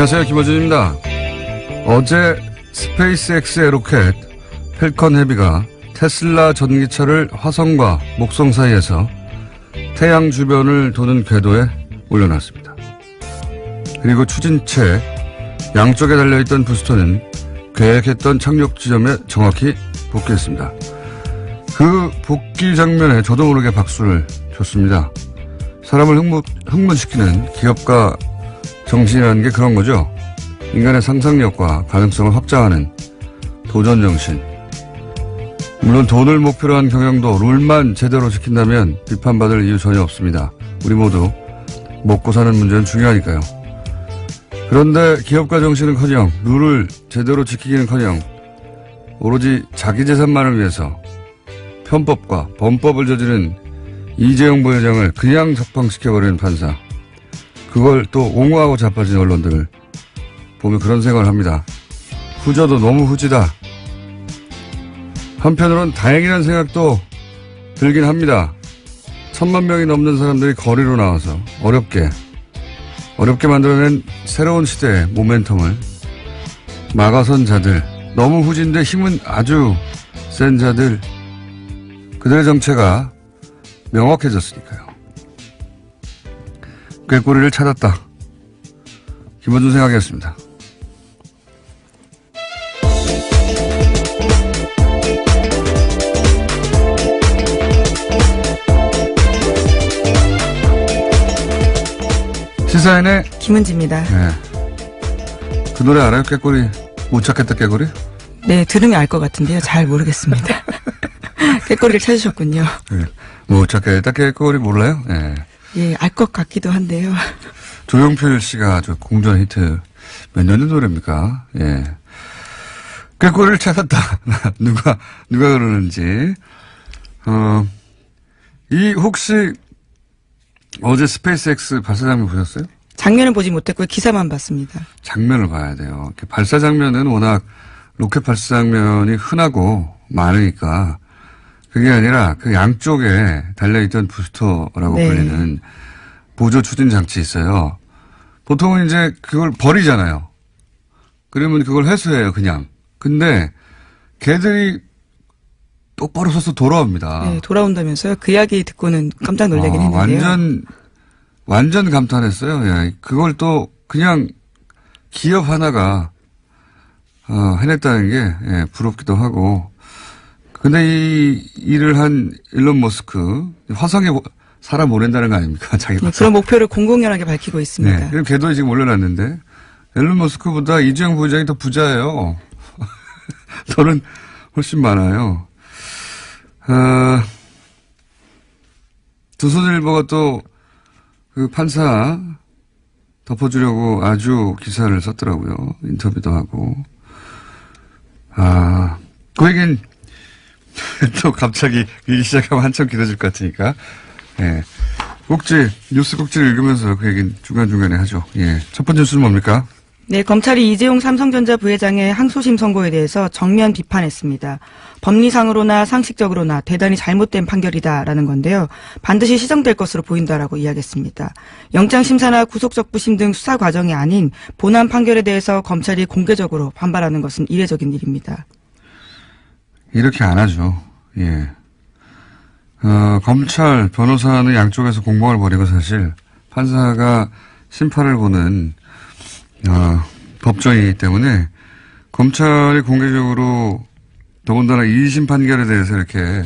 안녕하세요. 김어준입니다. 어제 스페이스X의 로켓 펠컨 헤비가 테슬라 전기차를 화성과 목성 사이에서 태양 주변을 도는 궤도에 올려놨습니다. 그리고 추진체 양쪽에 달려있던 부스터는 계획했던 착륙 지점에 정확히 복귀했습니다. 그 복귀 장면에 저도 모르게 박수를 줬습니다. 사람을 흥분시키는 기업가 정신이라는 게 그런 거죠. 인간의 상상력과 가능성을 확장하는 도전 정신. 물론 돈을 목표로 한 경영도 룰만 제대로 지킨다면 비판받을 이유 전혀 없습니다. 우리 모두 먹고 사는 문제는 중요하니까요. 그런데 기업가 정신은커녕 룰을 제대로 지키기는커녕 오로지 자기 재산만을 위해서 편법과 범법을 저지른 이재용 부회장을 그냥 석방시켜버리는 판사. 그걸 또 옹호하고 자빠진 언론들을 보면 그런 생각을 합니다. 후져도 너무 후지다. 한편으론 다행이라는 생각도 들긴 합니다. 1000만 명이 넘는 사람들이 거리로 나와서 어렵게 만들어낸 새로운 시대의 모멘텀을 막아선 자들, 너무 후진데 힘은 아주 센 자들, 그들의 정체가 명확해졌으니까요. 꾀꼬리를 찾았다. 김어준 생각이었습니다. 시사인의 김은지입니다. 네. 그 노래 알아요? 꾀꼬리. 못 찾겠다 꾀꼬리? 네, 들으면 알 것 같은데요. 잘 모르겠습니다. 꾀꼬리를 찾으셨군요. 네. 못 찾겠다 꾀꼬리 몰라요? 네. 예, 알 것 같기도 한데요. 조용필 씨가 저 공전 히트 몇 년의 노래입니까? 예. 꾀꼬리를 찾았다. 누가 그러는지. 혹시 어제 스페이스X 발사 장면 보셨어요? 장면을 보지 못했고요. 기사만 봤습니다. 장면을 봐야 돼요. 발사 장면은 워낙 로켓 발사 장면이 흔하고 많으니까 그게 아니라 그 양쪽에 달려있던 부스터라고 네. 불리는 보조 추진 장치 있어요. 보통은 이제 그걸 버리잖아요. 그러면 그걸 회수해요, 그냥. 근데 걔들이 똑바로 서서 돌아옵니다. 네, 돌아온다면서요? 그 이야기 듣고는 깜짝 놀라긴 했는데요. 완전 감탄했어요. 예. 그걸 또 그냥 기업 하나가 해냈다는 게 부럽기도 하고. 근데 이 일을 한 일론 머스크 화성에 사람 보낸다는 거 아닙니까? 자기가. 네, 그런 목표를 공공연하게 밝히고 있습니다. 네. 그럼 궤도에 지금 올려놨는데 일론 머스크보다 이재용 부회장이 더 부자예요. 돈은 훨씬 많아요. 조선일보가 또 그 판사 덮어주려고 아주 기사를 썼더라고요. 인터뷰도 하고. 그 얘기는 또 갑자기 일기 시작하면 한참 길어질 것 같으니까. 예. 뉴스 꼭지를 읽으면서 그 얘기는 중간중간에 하죠. 예. 첫 번째 뉴스는 뭡니까? 네, 검찰이 이재용 삼성전자 부회장의 항소심 선고에 대해서 정면 비판했습니다. 법리상으로나 상식적으로나 대단히 잘못된 판결이다라는 건데요. 반드시 시정될 것으로 보인다라고 이야기했습니다. 영장심사나 구속적부심 등 수사 과정이 아닌 본안 판결에 대해서 검찰이 공개적으로 반발하는 것은 이례적인 일입니다. 이렇게 안 하죠. 예. 검찰, 변호사는 양쪽에서 공방을 벌이고 사실 판사가 심판을 보는 법정이기 때문에 검찰이 공개적으로 더군다나 2심 판결에 대해서 이렇게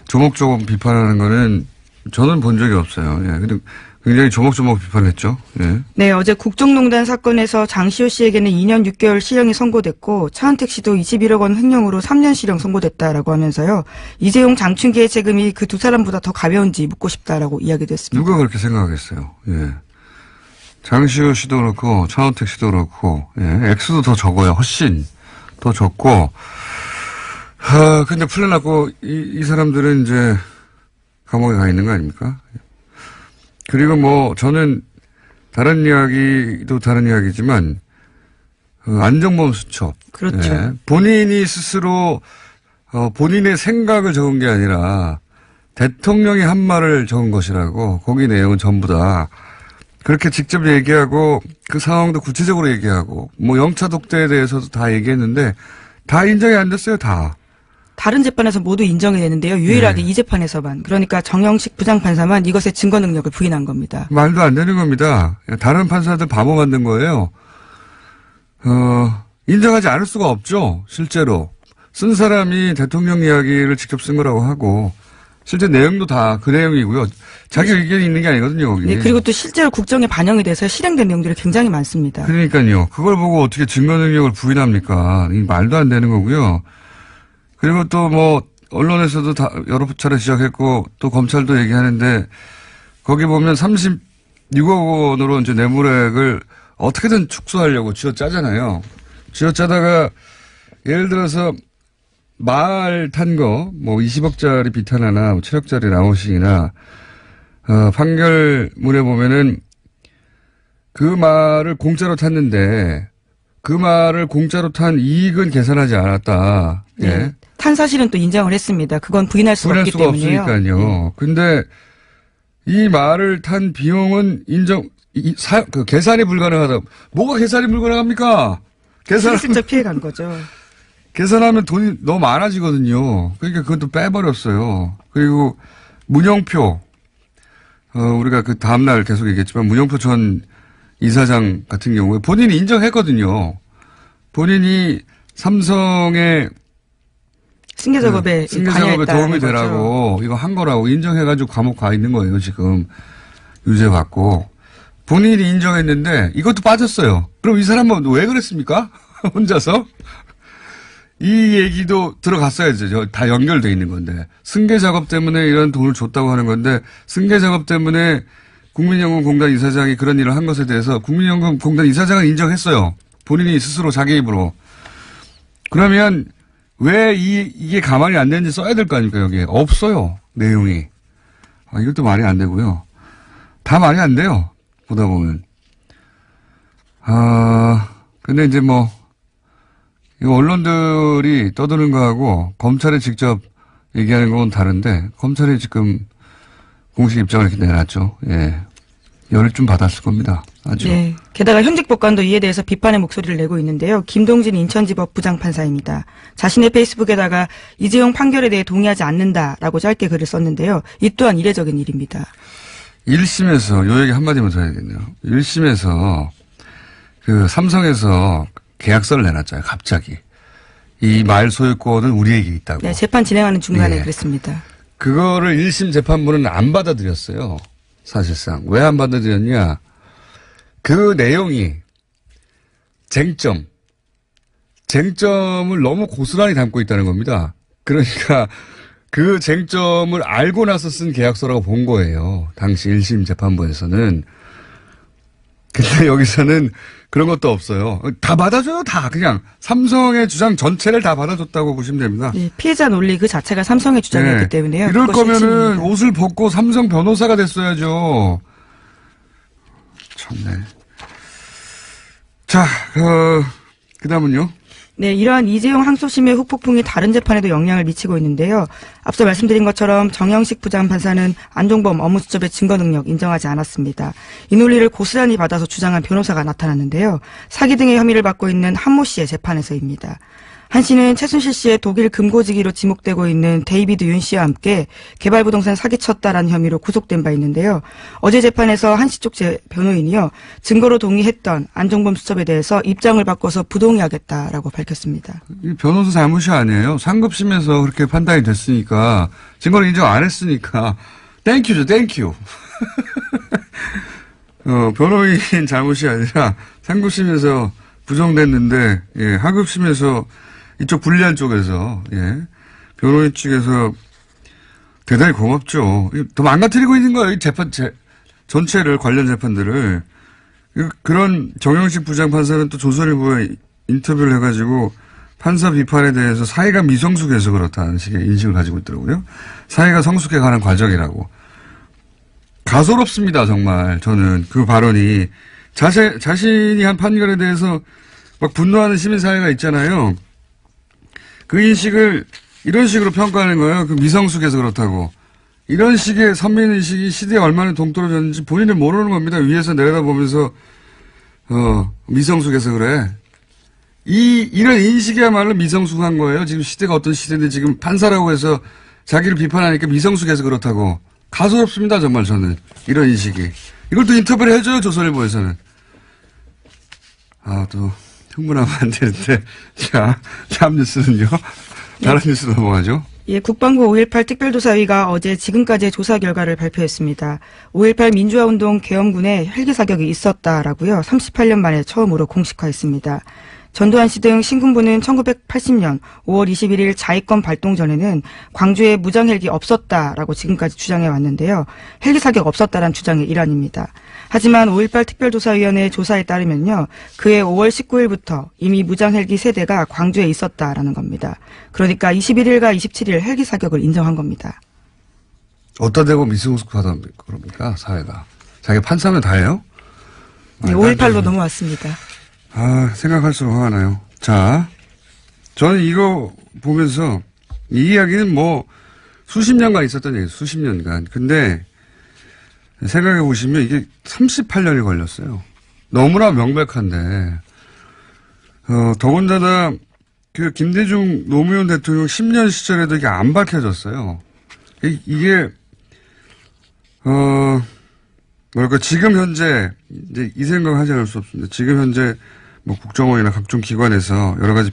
조목조목 비판하는 거는 저는 본 적이 없어요. 예. 근데 굉장히 조목조목 비판했죠. 예. 네, 어제 국정농단 사건에서 장시호 씨에게는 2년 6개월 실형이 선고됐고 차은택 씨도 21억 원 횡령으로 3년 실형 선고됐다라고 하면서요. 이재용 장충기의 책임이 그 두 사람보다 더 가벼운지 묻고 싶다라고 이야기도 했습니다. 누가 그렇게 생각하겠어요. 예. 장시호 씨도 그렇고 차은택 씨도 그렇고 예. 액수도 더 적어요. 훨씬 더 적고 근데 풀려났고 이 사람들은 이제 감옥에 가 있는 거 아닙니까? 그리고 뭐 저는 다른 이야기도 다른 이야기지만 안정범 수첩. 그렇죠. 예. 본인이 스스로 본인의 생각을 적은 게 아니라 대통령이 한 말을 적은 것이라고 거기 내용은 전부 다 그렇게 직접 얘기하고 그 상황도 구체적으로 얘기하고 뭐 영차 독대에 대해서도 다 얘기했는데 다 인정이 안 됐어요. 다. 다른 재판에서 모두 인정이 되는데요. 유일하게 이 재판에서만. 그러니까 정영식 부장판사만 이것의 증거 능력을 부인한 겁니다. 말도 안 되는 겁니다. 다른 판사들 바보 만든 거예요. 인정하지 않을 수가 없죠. 실제로. 쓴 사람이 대통령 이야기를 직접 쓴 거라고 하고 실제 내용도 다 그 내용이고요. 자기 의견이 있는 게 아니거든요. 거기. 네, 그리고 또 실제로 국정에 반영이 돼서 실행된 내용들이 굉장히 많습니다. 그러니까요. 그걸 보고 어떻게 증거 능력을 부인합니까? 이 말도 안 되는 거고요. 그리고 또 뭐 언론에서도 다 여러 차례 지적했고 또 검찰도 얘기하는데 거기 보면 36억 원으로 이제 뇌물액을 어떻게든 축소하려고 쥐어짜잖아요. 쥐어짜다가 예를 들어서 말 탄 거, 뭐 20억짜리 비탄하나 7억짜리 라오싱이나 판결문에 보면은 그 말을 공짜로 탔는데 그 말을 공짜로 탄 이익은 계산하지 않았다. 네. 예. 탄 사실은 또 인정을 했습니다. 그건 부인할 수가 부인할 없기 수가 때문에요. 없으니까요. 네. 근데 이 말을 탄 비용은 그 계산이 불가능하다. 뭐가 계산이 불가능합니까? 실질적 피해간 거죠. 계산하면 돈이 너무 많아지거든요. 그러니까 그것도 빼버렸어요. 그리고 문영표, 우리가 그 다음날 계속 얘기했지만 문영표 전 이사장 같은 경우에 본인이 인정했거든요. 본인이 삼성의 승계 작업에 도움이 되라고 이거 한 거라고 인정해가지고 감옥 가 있는 거예요. 지금 유죄 받고. 본인이 인정했는데 이것도 빠졌어요. 그럼 이 사람은 왜 그랬습니까? 혼자서? 이 얘기도 들어갔어야죠. 다 연결돼 있는 건데. 승계 작업 때문에 이런 돈을 줬다고 하는 건데 승계 작업 때문에 국민연금공단 이사장이 그런 일을 한 것에 대해서 국민연금공단 이사장은 인정했어요. 본인이 스스로 자기 입으로. 그러면 왜 이게 가만히 안 되는지 써야 될 거 아닙니까, 여기에. 없어요, 내용이. 이것도 말이 안 되고요. 다 말이 안 돼요, 보다 보면. 근데 이제 뭐, 이거 언론들이 떠드는 거하고 검찰이 직접 얘기하는 건 다른데, 검찰이 지금 공식 입장을 이렇게 내놨죠. 예. 열을 좀 받았을 겁니다. 아주. 네. 게다가 현직 법관도 이에 대해서 비판의 목소리를 내고 있는데요. 김동진 인천지법 부장판사입니다. 자신의 페이스북에다가 이재용 판결에 대해 동의하지 않는다라고 짧게 글을 썼는데요. 이 또한 이례적인 일입니다. 1심에서 요 얘기 한마디만 더 해야겠네요. 1심에서 그 삼성에서 계약서를 내놨잖아요. 갑자기. 이 말 소유권은 우리에게 있다고. 네. 재판 진행하는 중간에 예. 그랬습니다. 그거를 1심 재판부는 안 받아들였어요. 사실상. 왜 안 받아들였냐. 그 내용이 쟁점을 너무 고스란히 담고 있다는 겁니다. 그러니까 그 쟁점을 알고 나서 쓴 계약서라고 본 거예요. 당시 1심 재판부에서는. 근데 여기서는 그런 것도 없어요. 다 받아줘요, 다. 그냥 삼성의 주장 전체를 다 받아줬다고 보시면 됩니다. 네, 피해자 논리 그 자체가 삼성의 주장이었기 때문에요. 이럴 거면은 핵심입니다. 옷을 벗고 삼성 변호사가 됐어야죠. 참네. 자, 그 다음은요? 네, 이러한 이재용 항소심의 후폭풍이 다른 재판에도 영향을 미치고 있는데요. 앞서 말씀드린 것처럼 정영식 부장판사는 안종범 업무수첩의 증거 능력 인정하지 않았습니다. 이 논리를 고스란히 받아서 주장한 변호사가 나타났는데요. 사기 등의 혐의를 받고 있는 한모 씨의 재판에서입니다. 한 씨는 최순실 씨의 독일 금고지기로 지목되고 있는 데이비드 윤 씨와 함께 개발부동산 사기쳤다라는 혐의로 구속된 바 있는데요. 어제 재판에서 한 씨 쪽 변호인이요. 증거로 동의했던 안종범 수첩에 대해서 입장을 바꿔서 부동의하겠다라고 밝혔습니다. 이 변호사 잘못이 아니에요. 상급심에서 그렇게 판단이 됐으니까 증거를 인정 안 했으니까 땡큐죠, 땡큐. 변호인 잘못이 아니라 상급심에서 부정됐는데 예, 하급심에서 이쪽 불리한 쪽에서 예, 변호인 측에서 대단히 고맙죠. 더 망가뜨리고 있는 거예요. 이 재판 전체를 관련 재판들을. 그런 정영식 부장판사는 또 조선일보에 인터뷰를 해가지고 판사 비판에 대해서 사회가 미성숙해서 그렇다는 식의 인식을 가지고 있더라고요. 사회가 성숙해 가는 과정이라고. 가소롭습니다, 정말. 저는 그 발언이. 자신이 한 판결에 대해서 막 분노하는 시민사회가 있잖아요. 그 인식을 이런 식으로 평가하는 거예요. 그 미성숙해서 그렇다고. 이런 식의 선민의식이 시대에 얼마나 동떨어졌는지 본인은 모르는 겁니다. 위에서 내려다보면서, 미성숙해서 그래. 이런 인식이야말로 미성숙한 거예요. 지금 시대가 어떤 시대인데 지금 판사라고 해서 자기를 비판하니까 미성숙해서 그렇다고. 가소롭습니다, 정말 저는. 이런 인식이. 이걸 또 인터뷰를 해줘요, 조선일보에서는. 또, 흥분하면 안 되는데. 자, 다음 뉴스는요. 다른 뉴스로 넘어가죠. 예, 국방부 5.18 특별조사위가 어제 지금까지의 조사 결과를 발표했습니다. 5.18 민주화운동 계엄군에 헬기 사격이 있었다라고요. 38년 만에 처음으로 공식화했습니다. 전두환 씨 등 신군부는 1980년 5월 21일 자위권 발동 전에는 광주에 무장 헬기 없었다라고 지금까지 주장해 왔는데요. 헬기 사격 없었다란 주장의 일환입니다. 하지만 5.18 특별조사위원회 조사에 따르면요. 그해 5월 19일부터 이미 무장 헬기 3대가 광주에 있었다라는 겁니다. 그러니까 21일과 27일 헬기 사격을 인정한 겁니다. 어디다 대고 미성숙하다 그럽니까, 사회가. 자기 판사면 다 해요? 네, 5.18로 넘어왔습니다. 생각할수록 화가 나요. 자, 저는 이거 보면서 이 이야기는 뭐 수십 년간 있었던 얘기예요. 수십 년간. 근데 생각해 보시면 이게 38년이 걸렸어요. 너무나 명백한데, 더군다나 그 김대중 노무현 대통령 10년 시절에도 이게 안 밝혀졌어요. 이게, 뭐랄까, 지금 현재, 이제 이 생각을 하지 않을 수 없습니다. 지금 현재 뭐 국정원이나 각종 기관에서 여러 가지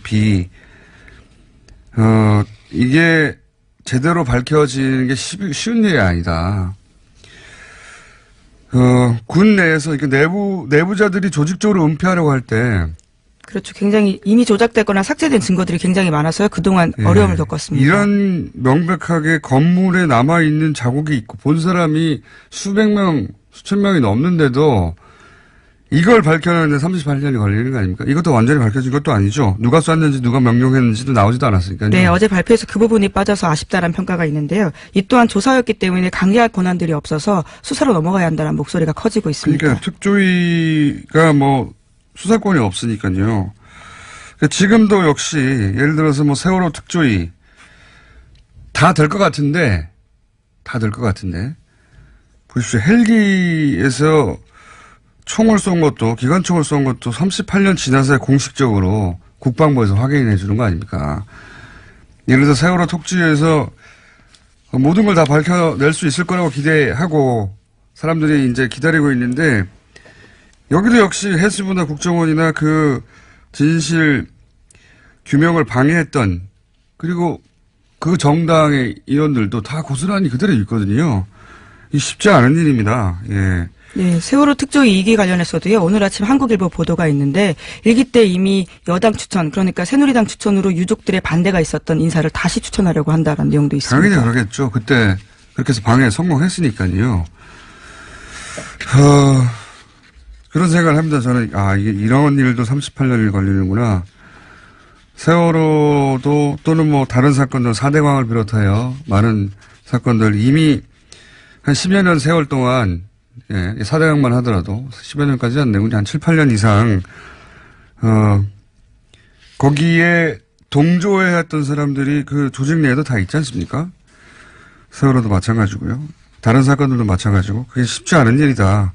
이게 제대로 밝혀지는 게 쉬운 일이 아니다. 군 내에서 이렇게 내부자들이 조직적으로 은폐하려고 할 때. 그렇죠. 굉장히 이미 조작됐거나 삭제된 증거들이 굉장히 많아서요. 그동안 어려움을 겪었습니다. 이런 명백하게 건물에 남아있는 자국이 있고 본 사람이 수백 명, 수천 명이 넘는데도 이걸 밝혀내는데 38년이 걸리는 거 아닙니까? 이것도 완전히 밝혀진 것도 아니죠. 누가 쐈는지 누가 명령했는지도 나오지도 않았으니까요. 네, 어제 발표에서 그 부분이 빠져서 아쉽다는 평가가 있는데요. 이 또한 조사였기 때문에 강제할 권한들이 없어서 수사로 넘어가야 한다는 목소리가 커지고 있습니다. 그러니까 특조위가 뭐 수사권이 없으니까요. 지금도 역시 예를 들어서 뭐 세월호 특조위 다 될 것 같은데 보십시오. 헬기에서 총을 쏜 것도 기관총을 쏜 것도 38년 지나서야 공식적으로 국방부에서 확인해 주는 거 아닙니까? 예를 들어 세월호 특조위에서 모든 걸 다 밝혀낼 수 있을 거라고 기대하고 사람들이 이제 기다리고 있는데 여기도 역시 해수부나 국정원이나 그 진실 규명을 방해했던 그리고 그 정당의 의원들도 다 고스란히 그대로 있거든요. 이 쉽지 않은 일입니다. 예. 네, 세월호 특조위 2기 관련해서도요. 오늘 아침 한국일보 보도가 있는데 1기 때 이미 여당 추천, 그러니까 새누리당 추천으로 유족들의 반대가 있었던 인사를 다시 추천하려고 한다는 내용도 있습니다. 당연히 그러겠죠. 그때 그렇게 해서 방해에 성공했으니까요. 그런 생각을 합니다. 저는 이게 이런 일도 38년이 걸리는구나. 세월호도 또는 뭐 다른 사건들 4대강을 비롯하여 많은 사건들 이미 한 10여 년 세월 동안 4대강만 하더라도 10여 년까지 안 되고 한 7, 8년 이상 거기에 동조해왔던 사람들이 그 조직 내에도 다 있지 않습니까? 세월호도 마찬가지고요. 다른 사건들도 마찬가지고 그게 쉽지 않은 일이다.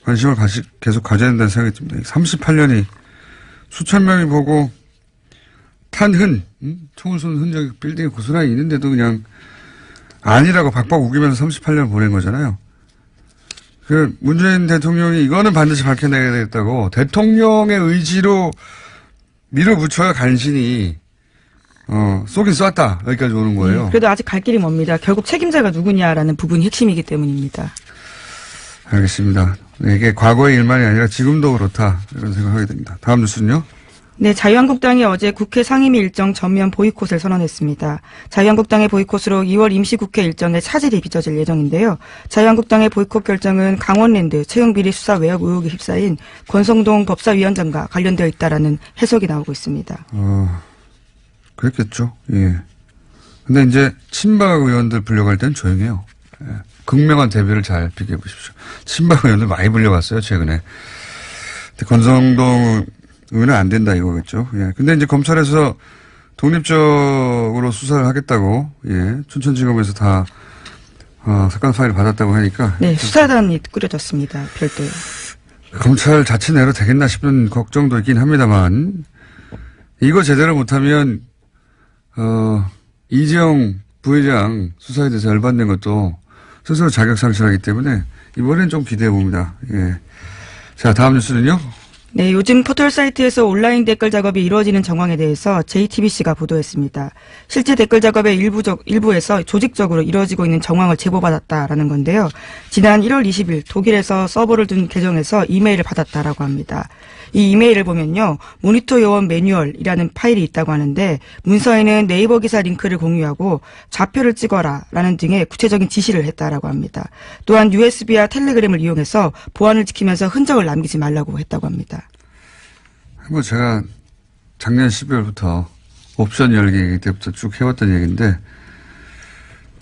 관심을 계속 가져야 된다는 생각이 듭니다. 38년이 수천 명이 보고 탄 총을 쏘는 흔적이 빌딩에 고스란히 있는데도 그냥 아니라고 박박 우기면서 38년 보낸 거잖아요. 그 문재인 대통령이 이거는 반드시 밝혀내야 되겠다고 대통령의 의지로 밀어붙여야 간신히 쏘긴 쐈다 여기까지 오는 거예요. 그래도 아직 갈 길이 멉니다. 결국 책임자가 누구냐라는 부분이 핵심이기 때문입니다. 알겠습니다. 이게 과거의 일만이 아니라 지금도 그렇다 이런 생각하게 됩니다. 다음 뉴스는요. 네, 자유한국당이 어제 국회 상임위 일정 전면 보이콧을 선언했습니다. 자유한국당의 보이콧으로 2월 임시국회 일정에 차질이 빚어질 예정인데요. 자유한국당의 보이콧 결정은 강원랜드 채용비리 수사 외압 의혹에 휩싸인 권성동 법사위원장과 관련되어 있다라는 해석이 나오고 있습니다. 그랬겠죠. 예. 근데 이제 친박 의원들 불려갈 땐 조용해요. 예. 극명한 대비를 잘 비교해 보십시오. 친박 의원들 많이 불려갔어요, 최근에. 근데 권성동 의원은 안 된다 이거겠죠. 예. 근데 이제 검찰에서 독립적으로 수사를 하겠다고, 예. 춘천지검에서 다, 사건 파일을 받았다고 하니까. 네, 수사단이 꾸려졌습니다. 별도로. 검찰 자체 내로 되겠나 싶은 걱정도 있긴 합니다만, 이거 제대로 못하면, 이재용 부회장 수사에 대해서 열받는 것도 스스로 자격 상실하기 때문에 이번엔 좀 기대해 봅니다. 예. 자, 다음 뉴스는요? 네, 요즘 포털 사이트에서 온라인 댓글 작업이 이루어지는 정황에 대해서 JTBC가 보도했습니다. 실제 댓글 작업의 일부에서 조직적으로 이루어지고 있는 정황을 제보받았다라는 건데요. 지난 1월 20일 독일에서 서버를 둔 계정에서 이메일을 받았다라고 합니다. 이 이메일을 보면요, 모니터 요원 매뉴얼이라는 파일이 있다고 하는데 문서에는 네이버 기사 링크를 공유하고 좌표를 찍어라라는 등의 구체적인 지시를 했다라고 합니다. 또한 USB와 텔레그램을 이용해서 보안을 지키면서 흔적을 남기지 말라고 했다고 합니다. 뭐 제가 작년 12월부터 옵션 열기 때부터 쭉 해왔던 얘기인데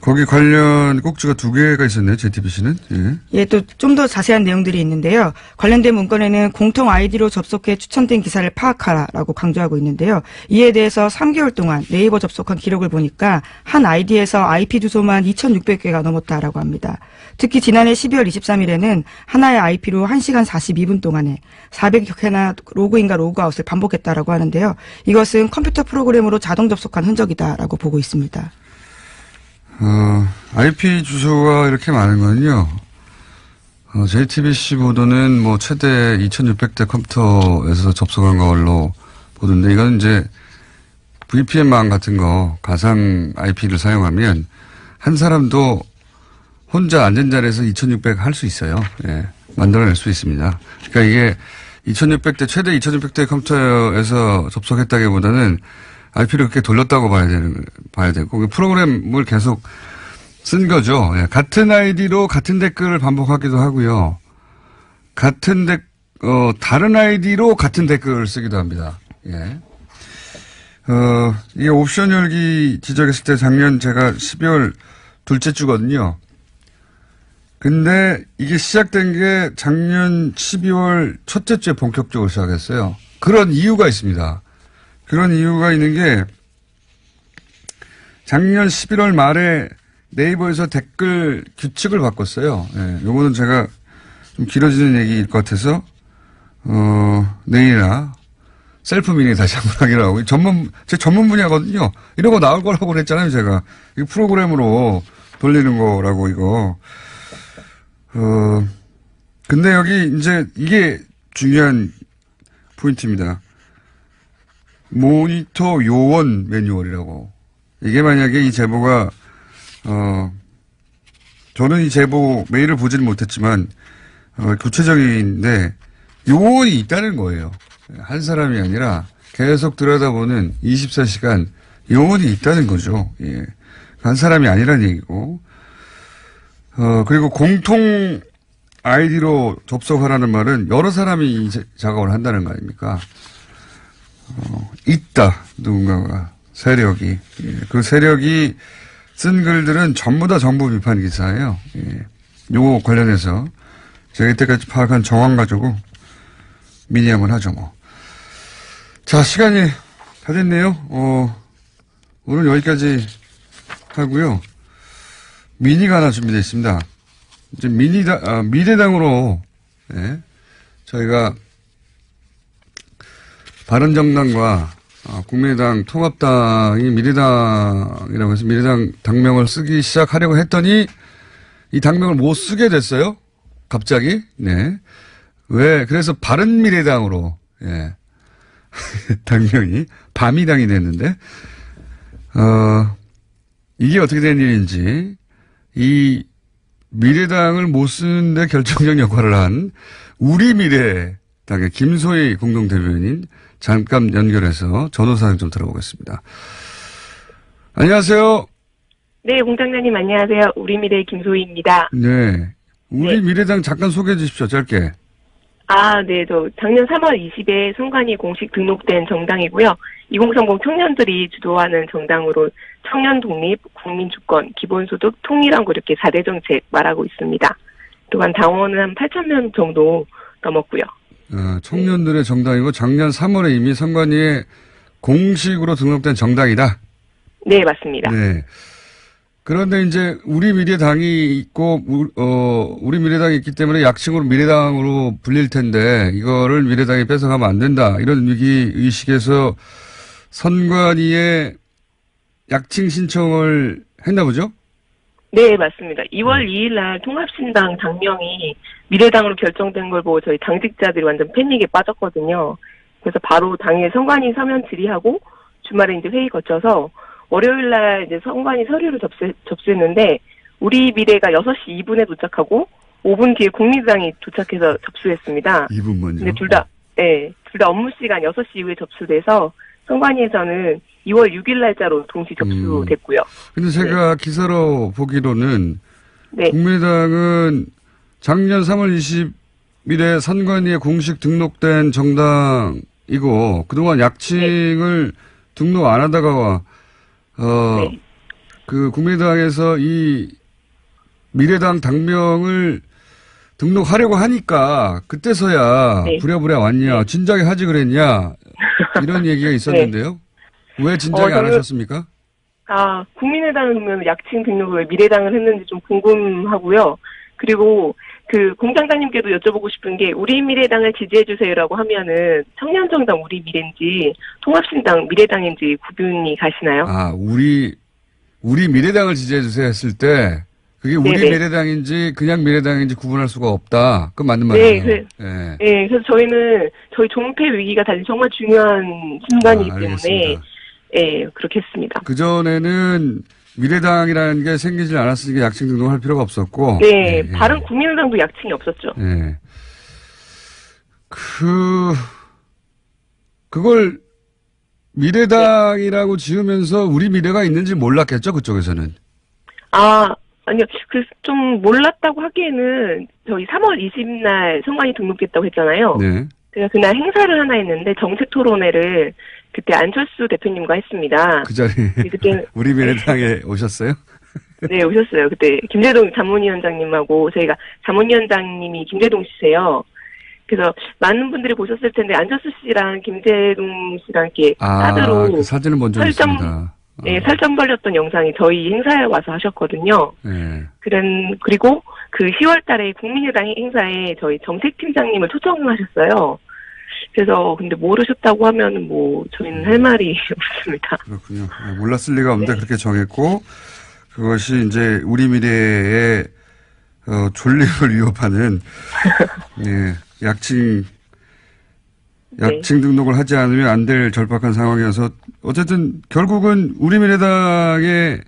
거기 관련 꼭지가 2개가 있었네요. JTBC는. 예. 예, 또 좀 더 자세한 내용들이 있는데요. 관련된 문건에는 공통 아이디로 접속해 추천된 기사를 파악하라라고 강조하고 있는데요. 이에 대해서 3개월 동안 네이버 접속한 기록을 보니까 한 아이디에서 IP 주소만 2,600개가 넘었다라고 합니다. 특히 지난해 12월 23일에는 하나의 IP로 1시간 42분 동안에 400여 개나 로그인과 로그아웃을 반복했다라고 하는데요. 이것은 컴퓨터 프로그램으로 자동 접속한 흔적이다라고 보고 있습니다. IP 주소가 이렇게 많은 건요. JTBC 보도는 뭐 최대 2,600대 컴퓨터에서 접속한 걸로 보던데 이건 이제 VPN망 같은 거 가상 IP를 사용하면 한 사람도 혼자 앉은 자리에서 2,600 할 수 있어요. 예. 만들어낼 수 있습니다. 그러니까 이게 2,600대 최대 2,600대 컴퓨터에서 접속했다기보다는 IP를 그렇게 돌렸다고 봐야 되고, 프로그램을 계속 쓴 거죠. 예, 같은 아이디로 같은 댓글을 반복하기도 하고요. 다른 아이디로 같은 댓글을 쓰기도 합니다. 예. 이게 옵션 열기 지적했을 때 작년 제가 12월 둘째 주거든요. 근데 이게 시작된 게 작년 12월 첫째 주에 본격적으로 시작했어요. 그런 이유가 있습니다. 그런 이유가 있는 게 작년 11월 말에 네이버에서 댓글 규칙을 바꿨어요. 예, 요거는 제가 좀 길어지는 얘기일 것 같아서 내일이나 셀프 미니 다시 한번 하기로 하고 제 전문 분야거든요. 이런 거 나올 거라고 그랬잖아요, 제가. 이거 프로그램으로 돌리는 거라고 이거. 근데 여기 이제 이게 중요한 포인트입니다. 모니터 요원 매뉴얼이라고. 이게 만약에 이 제보가, 저는 이 제보 메일을 보지는 못했지만, 구체적인데, 요원이 있다는 거예요. 한 사람이 아니라 계속 들여다보는 24시간 요원이 있다는 거죠. 예. 한 사람이 아니라는 얘기고. 그리고 공통 아이디로 접속하라는 말은 여러 사람이 작업을 한다는 거 아닙니까? 있다. 누군가가. 세력이. 예. 그 세력이 쓴 글들은 전부 다 정부 비판 기사예요. 예. 요거 관련해서 제가 이때까지 파악한 정황 가지고 미니 한번 하죠, 뭐. 자, 시간이 다 됐네요. 오늘 여기까지 하고요. 미니가 하나 준비되어 있습니다. 이제 미래당으로, 예. 저희가 바른정당과 국민의당 통합당이 미래당이라고 해서 미래당 당명을 쓰기 시작하려고 했더니 이 당명을 못 쓰게 됐어요. 갑자기. 네. 왜? 그래서 바른미래당으로, 예. 당명이 바미당이 됐는데, 이게 어떻게 된 일인지, 이 미래당을 못 쓰는데 결정적 역할을 한 우리미래당의 김소희 공동대변인 잠깐 연결해서 전후사항 좀 들어보겠습니다. 안녕하세요. 네, 공장장님 안녕하세요. 우리미래의 김소희입니다. 네. 우리미래당 잠깐 소개해 주십시오. 짧게. 네. 저 작년 3월 20일 선관위 공식 등록된 정당이고요. 2030 청년들이 주도하는 정당으로 청년 독립, 국민 주권, 기본소득, 통일한국 이렇게 4대 정책 말하고 있습니다. 또한 당원은 한 8,000명 정도 넘었고요. 청년들의 정당이고 작년 3월에 이미 선관위에 공식으로 등록된 정당이다. 네, 맞습니다. 네. 그런데 이제 우리 미래당이 있고, 우리 미래당이 있기 때문에 약칭으로 미래당으로 불릴 텐데, 이거를 미래당이 뺏어가면 안 된다. 이런 위기의식에서 선관위에 약칭 신청을 했나 보죠? 네, 맞습니다. 2월 2일 날 통합신당 당명이 미래당으로 결정된 걸 보고 저희 당직자들이 완전 패닉에 빠졌거든요. 그래서 바로 당일 선관위 서면 질의하고 주말에 이제 회의 거쳐서 월요일 날 이제 선관위 서류를 접수했는데 우리 미래가 6시 2분에 도착하고 5분 뒤에 국민의당이 도착해서 접수했습니다. 2분 먼저. 근데 둘 다 업무 시간 6시 이후에 접수돼서 선관위에서는 2월 6일 날짜로 동시 접수됐고요. 근데 제가 기사로 보기로는 네. 국민의당은 작년 3월 20일에 선관위에 공식 등록된 정당이고 그동안 약칭을 등록 안 하다가 네. 그 국민의당에서 이 미래당 당명을 등록하려고 하니까 그때서야 네. 부랴부랴 왔냐, 네. 진작에 하지 그랬냐 이런 얘기가 있었는데요. 왜 진작에 안 하셨습니까? 국민의당은 그러면 약칭 등록을 왜 미래당을 했는지 좀 궁금하고요. 그리고 그 공장장님께도 여쭤보고 싶은 게 우리 미래당을 지지해주세요라고 하면은 청년정당 우리 미래인지 통합신당 미래당인지 구분이 가시나요? 우리 미래당을 지지해주세요 했을 때 그게 우리 네네. 미래당인지 그냥 미래당인지 구분할 수가 없다. 그건 맞는 말이에요. 네, 그래서 저희는 저희 종패 위기가 달린 정말 중요한 순간이기 때문에 알겠습니다. 그렇게 했습니다. 그전에는 미래당이라는 게 생기질 않았으니까 약칭 등록할 필요가 없었고. 다른 국민의당도 약칭이 없었죠. 그걸 미래당이라고 지으면서 우리 미래가 있는지 몰랐겠죠, 그쪽에서는. 아니요. 좀 몰랐다고 하기에는 저희 3월 20일 날 선관위 등록됐다고 했잖아요. 네. 제가 그날 행사를 하나 했는데 정책 토론회를 그때 안철수 대표님과 했습니다. 그 자리에 그때 우리 미래당에 오셨어요? 네, 오셨어요. 그때 김대동 자문위원장님하고 저희가 자문위원장님이 김대동 씨세요. 그래서 많은 분들이 보셨을 텐데 안철수 씨랑 김대동 씨랑 이렇게 카드로 그 사진은 먼저 있습니다. 살점 벌렸던 영상이 저희 행사에 와서 하셨거든요. 네. 그리고 그 10월 달에 국민의당 행사에 저희 정책팀장님을 초청하셨어요. 그래서 근데 모르셨다고 하면 저희는 할 말이 없습니다. 그렇군요. 몰랐을 리가 없는데 그렇게 정했고 그것이 이제 우리 미래의 존립을 위협하는 약칭 등록을 하지 않으면 안 될 절박한 상황이어서 어쨌든 결국은 우리 미래당의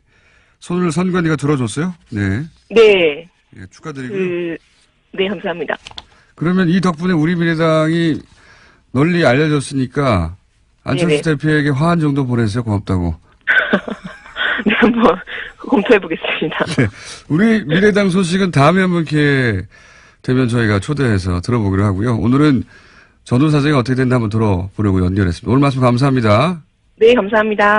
손을 선관위가 들어줬어요. 네. 네. 축하드리고요. 네, 감사합니다. 그러면 이 덕분에 우리 미래당이 널리 알려졌으니까 안철수 대표에게 화한 정도 보내세요. 고맙다고. 네, 한번 검토해 보겠습니다. 네. 우리 미래당 소식은 다음에 한번 기회 되면 저희가 초대해서 들어보기로 하고요. 오늘은 전후 사정이 어떻게 됐나 한번 들어보려고 연결했습니다. 오늘 말씀 감사합니다. 네, 감사합니다.